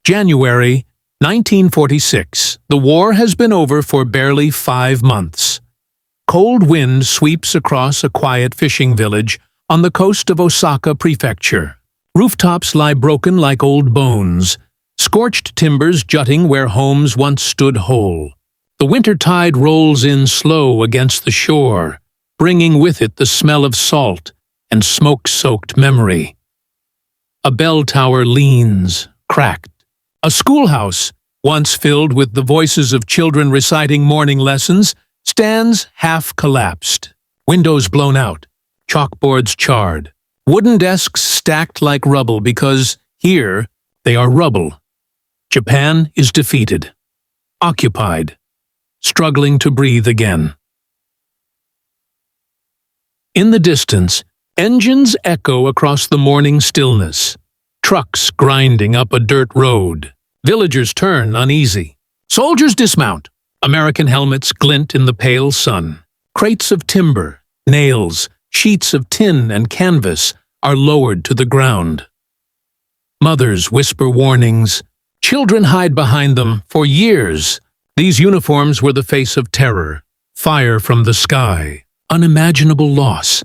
January 1946. The war has been over for barely 5 months. Cold wind sweeps across a quiet fishing village on the coast of Osaka Prefecture. Rooftops lie broken like old bones, scorched timbers jutting where homes once stood whole. The winter tide rolls in slow against the shore, bringing with it the smell of salt and smoke-soaked memory. A bell tower leans, cracked. A schoolhouse, once filled with the voices of children reciting morning lessons, stands half-collapsed. Windows blown out, chalkboards charred, wooden desks stacked like rubble because, here, they are rubble. Japan is defeated, occupied, struggling to breathe again. In the distance, engines echo across the morning stillness. Trucks grinding up a dirt road. Villagers turn uneasy. Soldiers dismount. American helmets glint in the pale sun. Crates of timber, nails, sheets of tin and canvas are lowered to the ground. Mothers whisper warnings. Children hide behind them. For years, these uniforms were the face of terror, fire from the sky, unimaginable loss.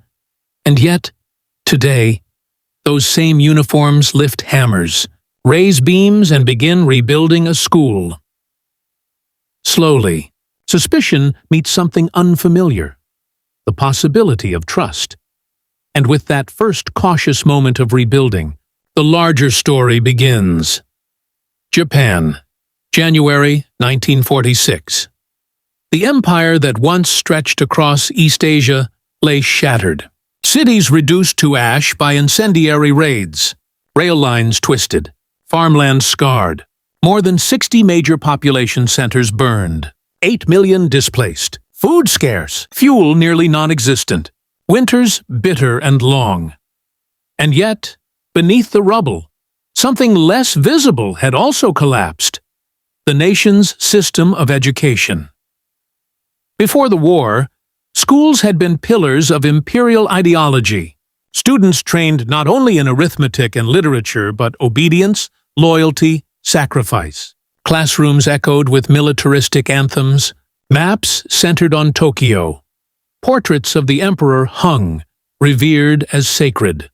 And yet, today, those same uniforms lift hammers, raise beams, and begin rebuilding a school. Slowly, suspicion meets something unfamiliar, the possibility of trust. And with that first cautious moment of rebuilding, the larger story begins. Japan, January 1946. The empire that once stretched across East Asia lay shattered. Cities reduced to ash by incendiary raids, rail lines twisted, farmland scarred, more than 60 major population centers burned, 8 million displaced, food scarce, fuel nearly non-existent, winters bitter and long. And yet, beneath the rubble, something less visible had also collapsed: the nation's system of education. Before the war, schools had been pillars of imperial ideology. Students trained not only in arithmetic and literature, but obedience, loyalty, sacrifice. Classrooms echoed with militaristic anthems, maps centered on Tokyo. Portraits of the emperor hung, revered as sacred.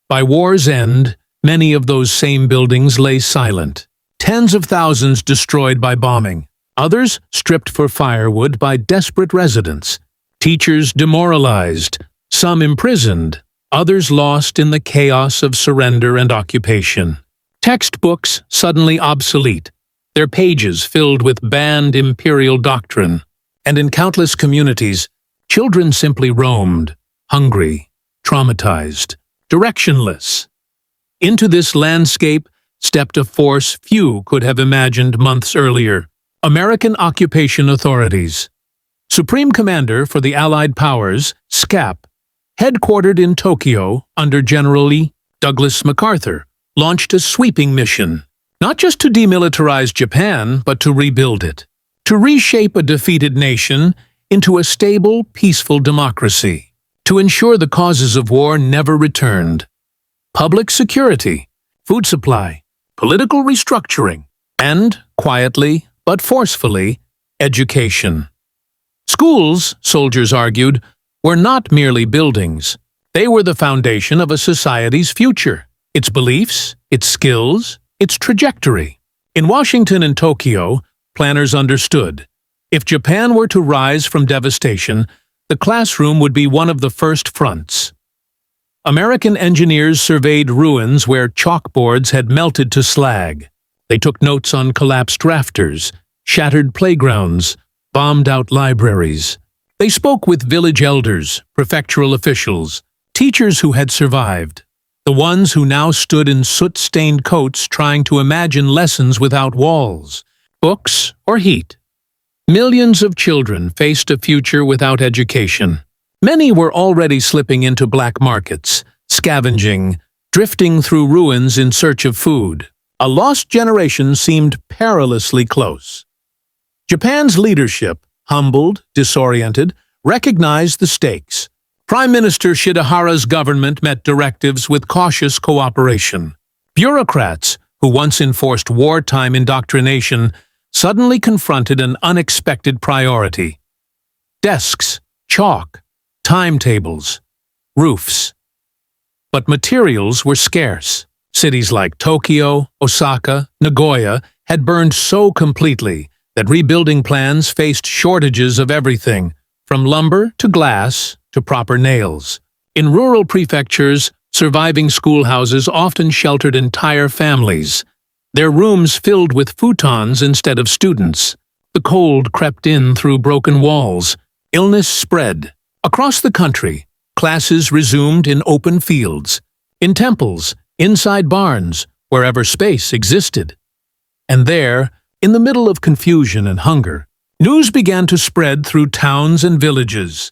By war's end, many of those same buildings lay silent. Tens of thousands destroyed by bombing. Others stripped for firewood by desperate residents. Teachers demoralized, some imprisoned, others lost in the chaos of surrender and occupation. Textbooks suddenly obsolete, their pages filled with banned imperial doctrine. And in countless communities, children simply roamed, hungry, traumatized, directionless. Into this landscape stepped a force few could have imagined months earlier: American occupation authorities. Supreme Commander for the Allied Powers, SCAP, headquartered in Tokyo under General Douglas MacArthur, launched a sweeping mission, not just to demilitarize Japan, but to rebuild it, to reshape a defeated nation into a stable, peaceful democracy, to ensure the causes of war never returned. Public security, food supply, political restructuring, and, quietly but forcefully, education. Schools, soldiers argued, were not merely buildings. They were the foundation of a society's future, its beliefs, its skills, its trajectory. In Washington and Tokyo, planners understood. If Japan were to rise from devastation, the classroom would be one of the first fronts. American engineers surveyed ruins where chalkboards had melted to slag. They took notes on collapsed rafters, shattered playgrounds, bombed-out libraries. They spoke with village elders, prefectural officials, teachers who had survived, the ones who now stood in soot-stained coats trying to imagine lessons without walls, books, or heat. Millions of children faced a future without education. Many were already slipping into black markets, scavenging, drifting through ruins in search of food. A lost generation seemed perilously close. Japan's leadership, humbled, disoriented, recognized the stakes. Prime Minister Shidehara's government met directives with cautious cooperation. Bureaucrats, who once enforced wartime indoctrination, suddenly confronted an unexpected priority. Desks, chalk, timetables, roofs. But materials were scarce. Cities like Tokyo, Osaka, Nagoya had burned so completely that rebuilding plans faced shortages of everything, from lumber to glass to proper nails. In rural prefectures, surviving schoolhouses often sheltered entire families, their rooms filled with futons instead of students. The cold crept in through broken walls. Illness spread. Across the country, classes resumed in open fields, in temples, inside barns, wherever space existed. And there, in the middle of confusion and hunger, news began to spread through towns and villages.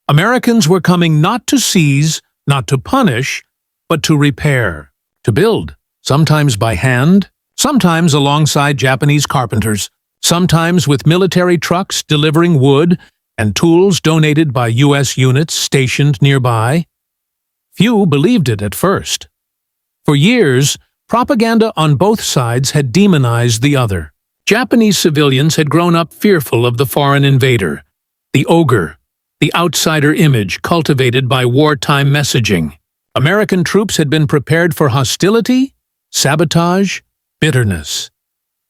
Americans were coming not to seize, not to punish, but to repair, to build, sometimes by hand, sometimes alongside Japanese carpenters, sometimes with military trucks delivering wood and tools donated by U.S. units stationed nearby. Few believed it at first. For years, propaganda on both sides had demonized the other. Japanese civilians had grown up fearful of the foreign invader, the ogre, the outsider image cultivated by wartime messaging. American troops had been prepared for hostility, sabotage, bitterness.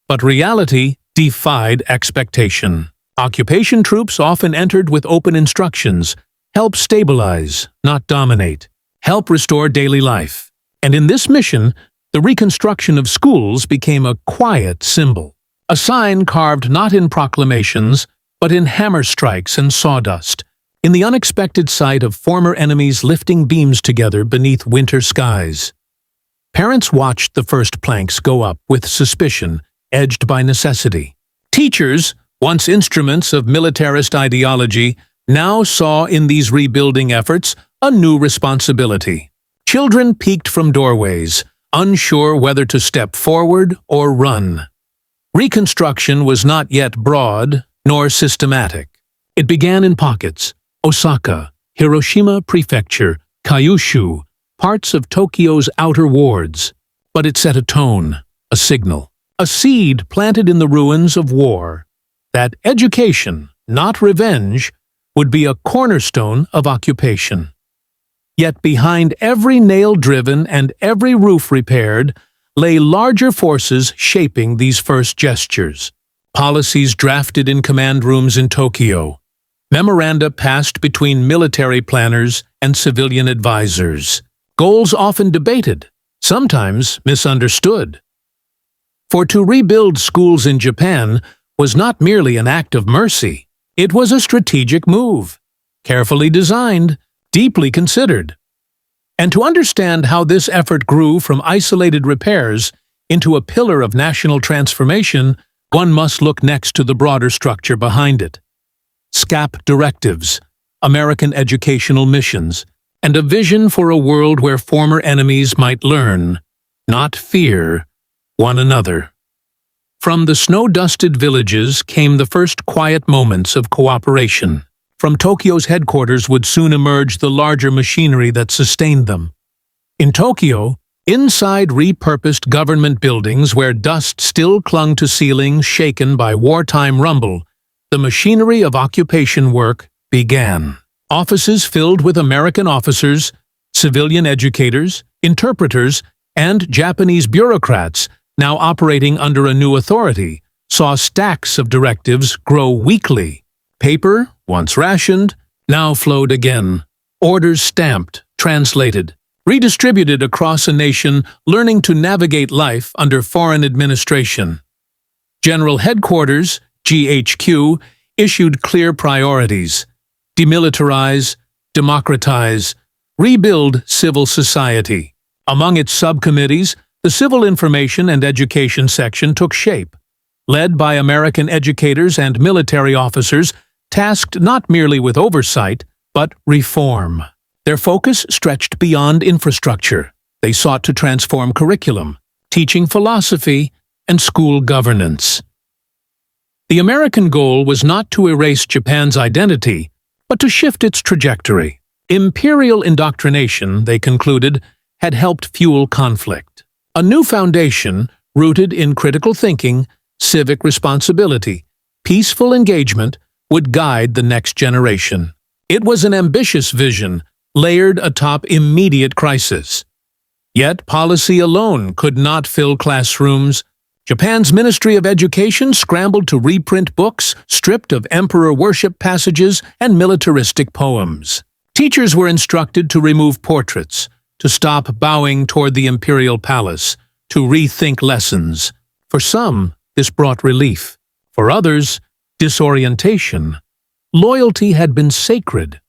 But reality defied expectation. Occupation troops often entered with open instructions: help stabilize, not dominate, help restore daily life. And in this mission, the reconstruction of schools became a quiet symbol, a sign carved not in proclamations, but in hammer strikes and sawdust, in the unexpected sight of former enemies lifting beams together beneath winter skies. Parents watched the first planks go up with suspicion, edged by necessity. Teachers, once instruments of militarist ideology, now saw in these rebuilding efforts a new responsibility. Children peeked from doorways, unsure whether to step forward or run. Reconstruction was not yet broad nor systematic. It began in pockets: Osaka, Hiroshima Prefecture, Kyushu, parts of Tokyo's outer wards. But it set a tone, a signal, a seed planted in the ruins of war, that education, not revenge, would be a cornerstone of occupation. Yet behind every nail driven and every roof repaired lay larger forces shaping these first gestures. Policies drafted in command rooms in Tokyo, memoranda passed between military planners and civilian advisors, goals often debated, sometimes misunderstood. For to rebuild schools in Japan was not merely an act of mercy, it was a strategic move, carefully designed, deeply considered. And to understand how this effort grew from isolated repairs into a pillar of national transformation, one must look next to the broader structure behind it. SCAP directives, American educational missions, and a vision for a world where former enemies might learn, not fear, one another. From the snow-dusted villages came the first quiet moments of cooperation. From Tokyo's headquarters would soon emerge the larger machinery that sustained them. In Tokyo, inside repurposed government buildings where dust still clung to ceilings shaken by wartime rumble, the machinery of occupation work began. Offices filled with American officers, civilian educators, interpreters, and Japanese bureaucrats, now operating under a new authority, saw stacks of directives grow weekly. Paper, once rationed, now flowed again. Orders stamped, translated, redistributed across a nation learning to navigate life under foreign administration. General Headquarters, GHQ, issued clear priorities: demilitarize, democratize, rebuild civil society. Among its subcommittees, the Civil Information and Education section took shape, led by American educators and military officers tasked not merely with oversight, but reform. Their focus stretched beyond infrastructure. They sought to transform curriculum, teaching philosophy, and school governance. The American goal was not to erase Japan's identity, but to shift its trajectory. Imperial indoctrination, they concluded, had helped fuel conflict. A new foundation, rooted in critical thinking, civic responsibility, peaceful engagement, would guide the next generation. It was an ambitious vision, layered atop immediate crisis. Yet policy alone could not fill classrooms. Japan's Ministry of Education scrambled to reprint books stripped of emperor worship passages and militaristic poems. Teachers were instructed to remove portraits, to stop bowing toward the imperial palace, to rethink lessons. For some, this brought relief. For others, disorientation. Loyalty had been sacred,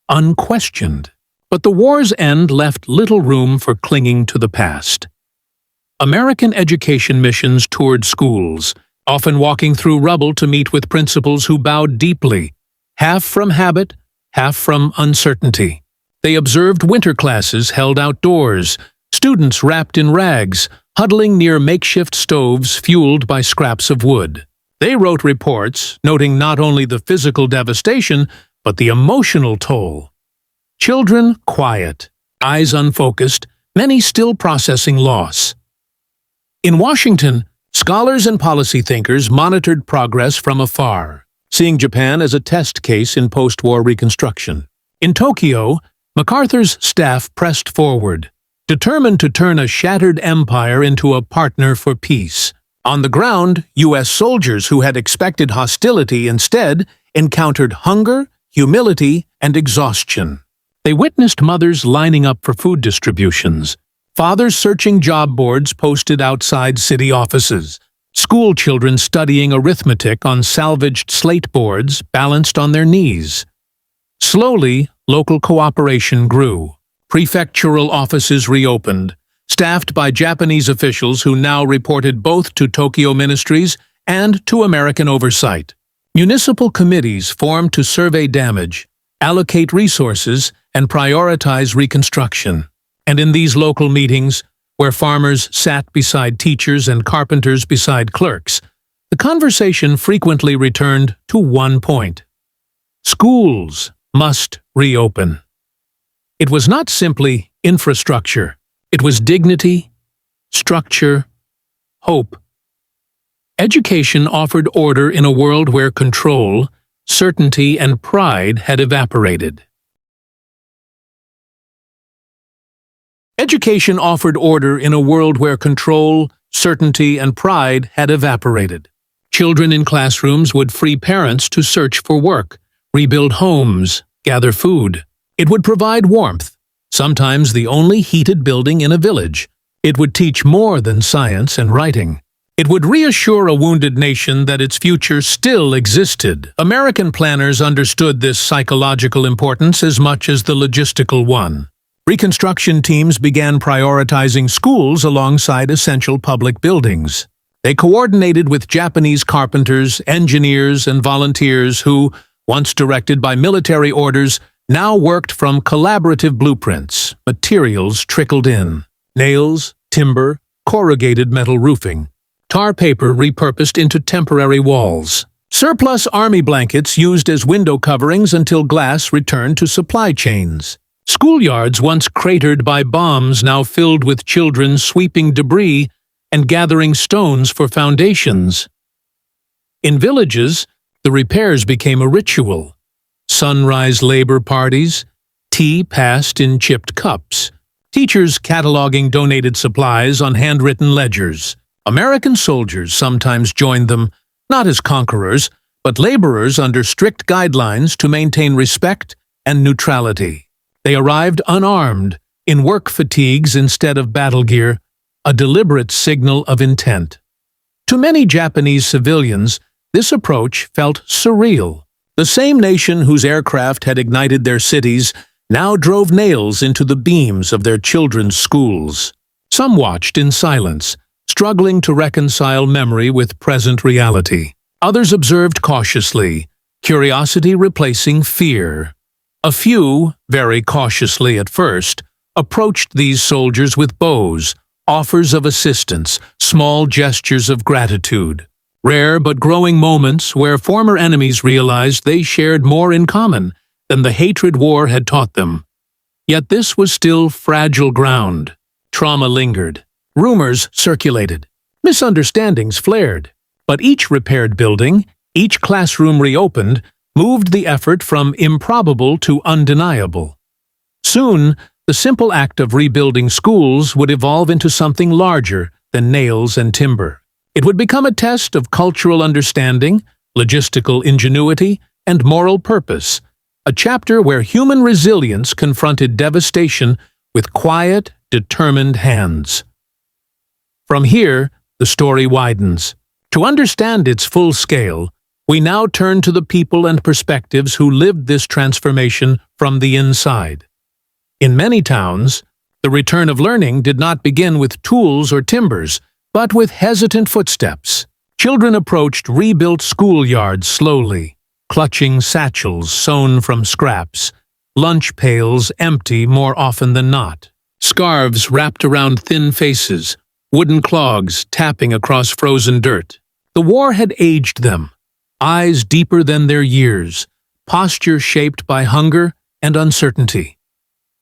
unquestioned. But the war's end left little room for clinging to the past. American education missions toured schools, often walking through rubble to meet with principals who bowed deeply, half from habit, half from uncertainty. They observed winter classes held outdoors, students wrapped in rags, huddling near makeshift stoves fueled by scraps of wood. They wrote reports, noting not only the physical devastation, but the emotional toll. Children quiet, eyes unfocused, many still processing loss. In Washington, scholars and policy thinkers monitored progress from afar, seeing Japan as a test case in post-war reconstruction. In Tokyo, MacArthur's staff pressed forward, determined to turn a shattered empire into a partner for peace. On the ground, U.S. soldiers who had expected hostility instead encountered hunger, humility, and exhaustion. They witnessed mothers lining up for food distributions, fathers searching job boards posted outside city offices, school children studying arithmetic on salvaged slate boards balanced on their knees. Slowly, local cooperation grew. Prefectural offices reopened, staffed by Japanese officials who now reported both to Tokyo ministries and to American oversight. Municipal committees formed to survey damage, allocate resources, and prioritize reconstruction. And in these local meetings, where farmers sat beside teachers and carpenters beside clerks, the conversation frequently returned to one point. Schools must reopen. It was not simply infrastructure. It was dignity, structure, hope. Education offered order in a world where control, certainty, and pride had evaporated. Education offered order in a world where control, certainty, and pride had evaporated. Children in classrooms would free parents to search for work, rebuild homes, gather food. It would provide warmth, sometimes the only heated building in a village. It would teach more than science and writing. It would reassure a wounded nation that its future still existed. American planners understood this psychological importance as much as the logistical one. Reconstruction teams began prioritizing schools alongside essential public buildings. They coordinated with Japanese carpenters, engineers, and volunteers who, once directed by military orders, now worked from collaborative blueprints. Materials trickled in: nails, timber, corrugated metal roofing, tar paper repurposed into temporary walls, surplus army blankets used as window coverings until glass returned to supply chains. Schoolyards once cratered by bombs now filled with children sweeping debris and gathering stones for foundations. In villages, the repairs became a ritual. Sunrise labor parties, tea passed in chipped cups, teachers cataloging donated supplies on handwritten ledgers. American soldiers sometimes joined them, not as conquerors, but laborers under strict guidelines to maintain respect and neutrality. They arrived unarmed, in work fatigues instead of battle gear, a deliberate signal of intent. To many Japanese civilians, this approach felt surreal. The same nation whose aircraft had ignited their cities now drove nails into the beams of their children's schools. Some watched in silence, struggling to reconcile memory with present reality. Others observed cautiously, curiosity replacing fear. A few, very cautiously at first, approached these soldiers with bows, offers of assistance, small gestures of gratitude. Rare but growing moments where former enemies realized they shared more in common than the hatred war had taught them. Yet this was still fragile ground. Trauma lingered. Rumors circulated. Misunderstandings flared, but each repaired building, each classroom reopened, moved the effort from improbable to undeniable. Soon, the simple act of rebuilding schools would evolve into something larger than nails and timber. It would become a test of cultural understanding, logistical ingenuity, and moral purpose, a chapter where human resilience confronted devastation with quiet, determined hands. From here, the story widens. To understand its full scale, we now turn to the people and perspectives who lived this transformation from the inside. In many towns, the return of learning did not begin with tools or timbers, but with hesitant footsteps. Children approached rebuilt schoolyards slowly, clutching satchels sewn from scraps, lunch pails empty more often than not, scarves wrapped around thin faces, wooden clogs tapping across frozen dirt. The war had aged them, eyes deeper than their years, posture shaped by hunger and uncertainty.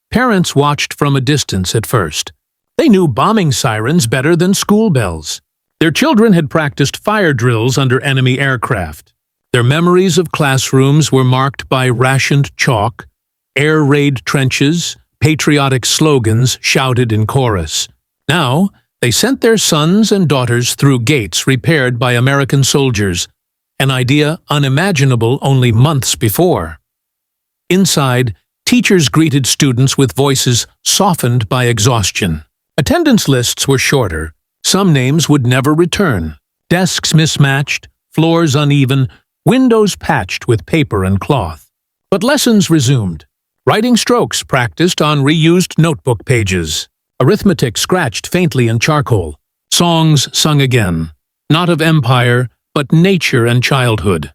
Parents watched from a distance at first. They knew bombing sirens better than school bells. Their children had practiced fire drills under enemy aircraft. Their memories of classrooms were marked by rationed chalk, air raid trenches, patriotic slogans shouted in chorus. Now, they sent their sons and daughters through gates repaired by American soldiers, an idea unimaginable only months before. Inside, teachers greeted students with voices softened by exhaustion. Attendance lists were shorter. Some names would never return. Desks mismatched, floors uneven, windows patched with paper and cloth. But lessons resumed. Writing strokes practiced on reused notebook pages. Arithmetic scratched faintly in charcoal. Songs sung again, not of empire, but nature and childhood.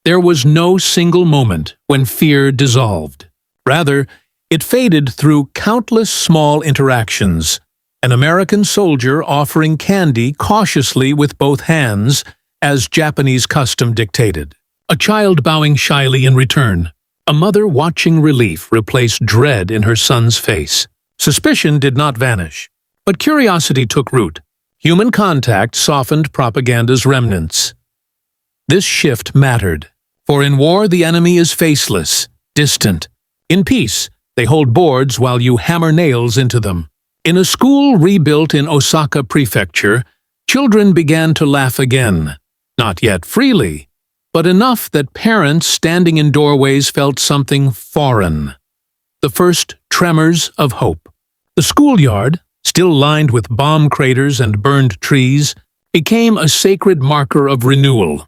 There was no single moment when fear dissolved. Rather, it faded through countless small interactions. An American soldier offering candy cautiously with both hands, as Japanese custom dictated. A child bowing shyly in return. A mother watching relief replace dread in her son's face. Suspicion did not vanish, but curiosity took root. Human contact softened propaganda's remnants. This shift mattered, for in war the enemy is faceless, distant. In peace, they hold boards while you hammer nails into them. In a school rebuilt in Osaka Prefecture, children began to laugh again, not yet freely, but enough that parents standing in doorways felt something foreign. The first tremors of hope. The schoolyard, still lined with bomb craters and burned trees, became a sacred marker of renewal.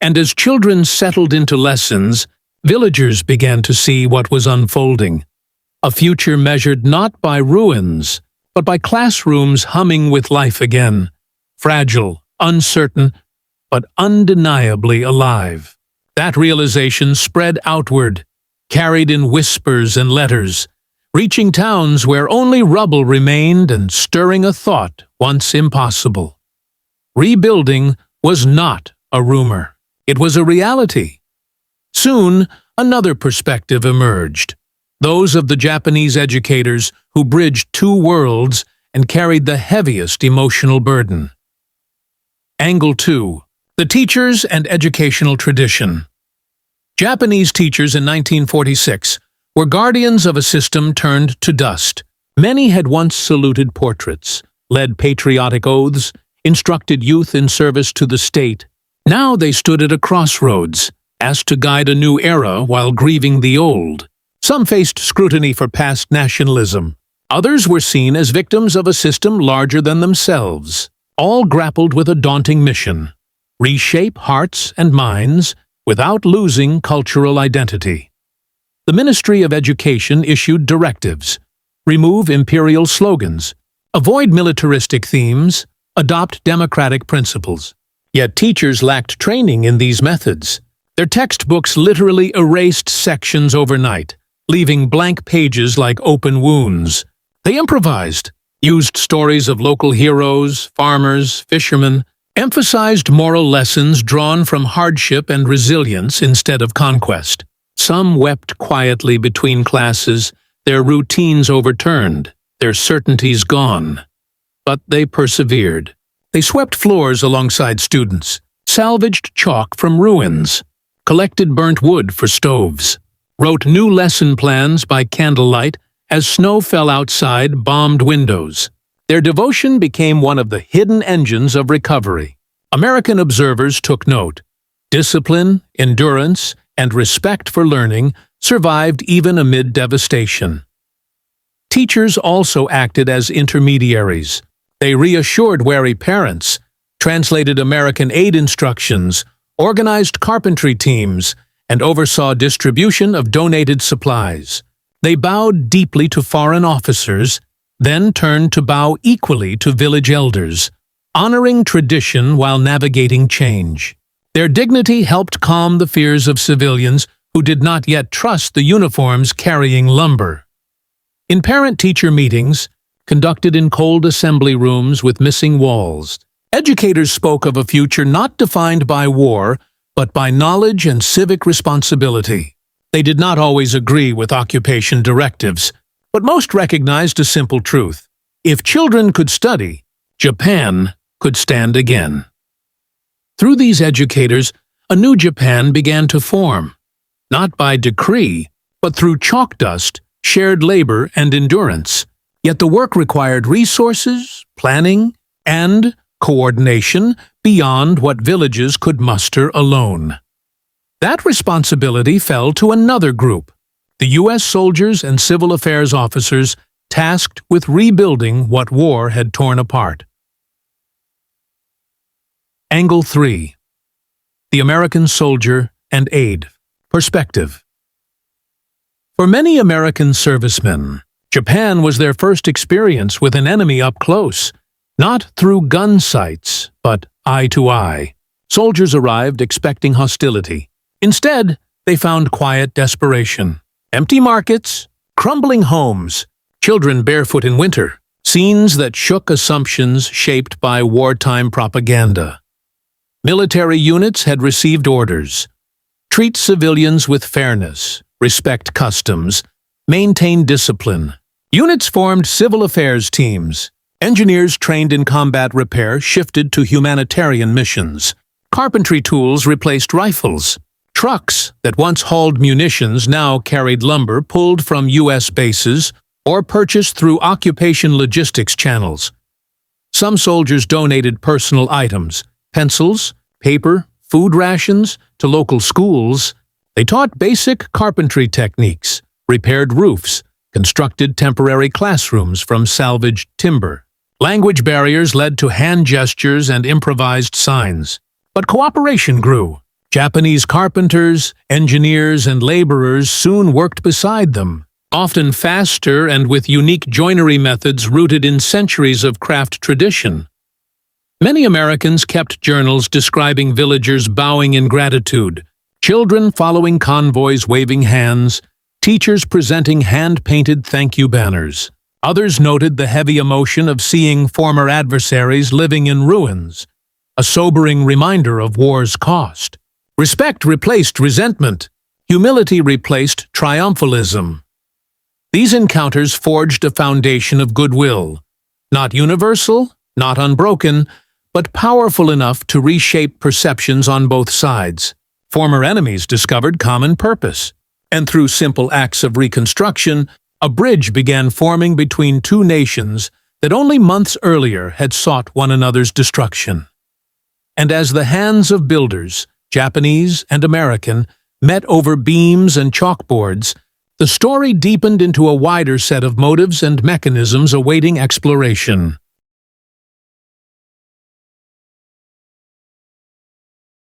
And as children settled into lessons, villagers began to see what was unfolding. A future measured not by ruins, but by classrooms humming with life again, fragile, uncertain, but undeniably alive. That realization spread outward, carried in whispers and letters, reaching towns where only rubble remained and stirring a thought once impossible. Rebuilding was not a rumor. It was a reality. Soon, another perspective emerged. Those of the Japanese educators who bridged two worlds and carried the heaviest emotional burden. Angle 2. The Teachers and Educational Tradition. Japanese teachers in 1946 were guardians of a system turned to dust. Many had once saluted portraits, led patriotic oaths, instructed youth in service to the state. Now they stood at a crossroads, asked to guide a new era while grieving the old. Some faced scrutiny for past nationalism. Others were seen as victims of a system larger than themselves. All grappled with a daunting mission: reshape hearts and minds without losing cultural identity. The Ministry of Education issued directives: remove imperial slogans, avoid militaristic themes, adopt democratic principles. Yet teachers lacked training in these methods. Their textbooks literally erased sections overnight, leaving blank pages like open wounds. They improvised, used stories of local heroes, farmers, fishermen, emphasized moral lessons drawn from hardship and resilience instead of conquest. Some wept quietly between classes, their routines overturned, their certainties gone. But they persevered. They swept floors alongside students, salvaged chalk from ruins, collected burnt wood for stoves, wrote new lesson plans by candlelight as snow fell outside bombed windows. Their devotion became one of the hidden engines of recovery. American observers took note. Discipline, endurance, and respect for learning survived even amid devastation. Teachers also acted as intermediaries. They reassured wary parents, translated American aid instructions, organized carpentry teams, and oversaw distribution of donated supplies. They bowed deeply to foreign officers, then turned to bow equally to village elders, honoring tradition while navigating change. Their dignity helped calm the fears of civilians who did not yet trust the uniforms carrying lumber. In parent-teacher meetings, conducted in cold assembly rooms with missing walls, educators spoke of a future not defined by war, but by knowledge and civic responsibility. They did not always agree with occupation directives, but most recognized a simple truth. If children could study, Japan could stand again. Through these educators, a new Japan began to form, not by decree, but through chalk dust, shared labor, and endurance. Yet the work required resources, planning, and coordination beyond what villages could muster alone. That responsibility fell to another group, the U.S. soldiers and civil affairs officers tasked with rebuilding what war had torn apart. Angle 3. The American Soldier and Aid. Perspective. For many American servicemen, Japan was their first experience with an enemy up close, not through gun sights, but eye to eye. Soldiers arrived expecting hostility. Instead, they found quiet desperation. Empty markets, crumbling homes, children barefoot in winter, scenes that shook assumptions shaped by wartime propaganda. Military units had received orders: treat civilians with fairness, respect customs, maintain discipline. Units formed civil affairs teams. Engineers trained in combat repair shifted to humanitarian missions. Carpentry tools replaced rifles. Trucks that once hauled munitions now carried lumber pulled from U.S. bases or purchased through occupation logistics channels. Some soldiers donated personal items, pencils, paper, food rations, to local schools. They taught basic carpentry techniques, repaired roofs, constructed temporary classrooms from salvaged timber. Language barriers led to hand gestures and improvised signs. But cooperation grew. Japanese carpenters, engineers, and laborers soon worked beside them, often faster and with unique joinery methods rooted in centuries of craft tradition. Many Americans kept journals describing villagers bowing in gratitude, children following convoys waving hands, teachers presenting hand-painted thank you banners. Others noted the heavy emotion of seeing former adversaries living in ruins, a sobering reminder of war's cost. Respect replaced resentment. Humility replaced triumphalism. These encounters forged a foundation of goodwill, not universal, not unbroken, but powerful enough to reshape perceptions on both sides. Former enemies discovered common purpose, and through simple acts of reconstruction, a bridge began forming between two nations that only months earlier had sought one another's destruction. And as the hands of builders, Japanese and American, met over beams and chalkboards, the story deepened into a wider set of motives and mechanisms awaiting exploration.